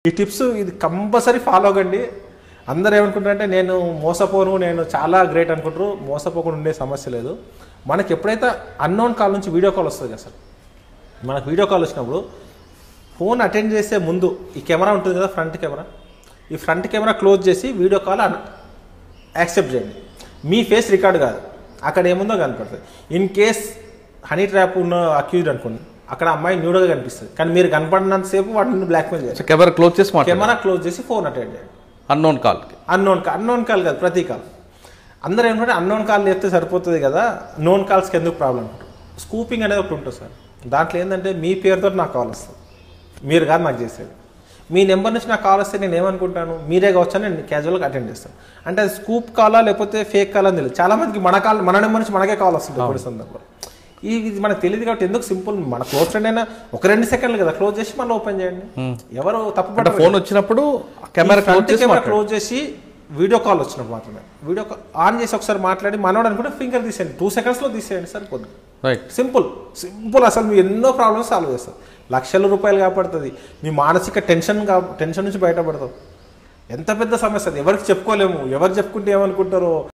ఈ టిప్స్ ఇది compulsory follow అవ్వండి. అందరూ ఏమనుకుంటారంటే నేను మోసపోను, నేను చాలా గ్రేట్ అనుకుంటారు. మోసపోకుండా ఉండే సమస్య లేదు. మనకి ఎప్పుడైతే అన్నోన్ కాల్ నుంచి వీడియో కాల్ వస్తుంది కదా సార్, మనకు వీడియో కాల్ వచ్చినప్పుడు ఫోన్ అటెండ్ చేసే ముందు ఈ కెమెరా ఉంటుంది కదా, ఫ్రంట్ కెమెరా, ఈ ఫ్రంట్ కెమెరా క్లోజ్ చేసి వీడియో కాల్ యాక్సెప్ట్ చేయండి. మీ ఫేస్ రికార్డ్ కాదు, అక్కడ ఏముందో కనపడుతుంది. ఇన్ కేస్ హనీ ట్రాప్ ఉన్న అక్యూజ్డ్ అనుకోండి, అక్కడ అమ్మాయి న్యూడ్గా కనిపిస్తుంది, కానీ మీరు కనపడినంతసేపు వాటిని బ్లాక్మెయిల్ చేయాలి. కెమెరా క్లోజ్ చేసి ఫోన్ అటెండ్ చేయండి. అన్నోన్ కాల్ కాదు, ప్రతి కాల్. అందరూ ఏమంటే అన్నోన్ కాల్ చేస్తే సరిపోతుంది కదా, నోన్ కాల్స్కి ఎందుకు ప్రాబ్లం అంటారు. స్కూపింగ్ అనేది ఒకటి ఉంటుంది సార్. దాంట్లో ఏంటంటే మీ పేరుతో నాకు కాల్ వస్తుంది, మీరు కాదు నాకు చేసేది. మీ నెంబర్ నుంచి నాకు కాల్ వస్తే నేను ఏమనుకుంటాను, మీరే కావచ్చు, నేను క్యాజువల్గా అటెండ్ చేస్తాను. అంటే అది స్కూప్ కాలా లేకపోతే ఫేక్ కాల్ అని తెలియదు. చాలా మందికి మన నెంబర్ నుంచి మనకే కాల్ వస్తుంది కొన్ని సందర్భాలు. ఇది మనకు తెలియదు కాబట్టి ఎందుకు సింపుల్, మన క్లోజ్ ఫ్రెండ్ అయినా ఒక 2 సెకండ్లు కదా, క్లోజ్ చేసి మళ్ళీ ఓపెన్ చేయండి. ఎవరు తప్పుపడ్డ ఫోన్ వచ్చినప్పుడు కెమెరా క్లోజ్ చేసి వీడియో కాల్ వచ్చినప్పుడు మాత్రమే వీడియో కాల్ ఆన్ చేసి ఒకసారి మాట్లాడి మనోడు అనుకుంటే ఫింగర్ తీసేయండి, 2 సెకండ్స్లో తీసేయండి సరిపోద్ది. సింపుల్. అసలు మీ ఎన్నో ప్రాబ్లమ్స్ సాల్వ్ చేస్తారు. లక్షల రూపాయలు కాపాడుతుంది. మీ మానసిక టెన్షన్ నుంచి బయటపడతావు. ఎంత పెద్ద సమస్య అది, ఎవరికి చెప్పుకోలేము. ఎవరు చెప్పుకుంటే ఏమనుకుంటారో.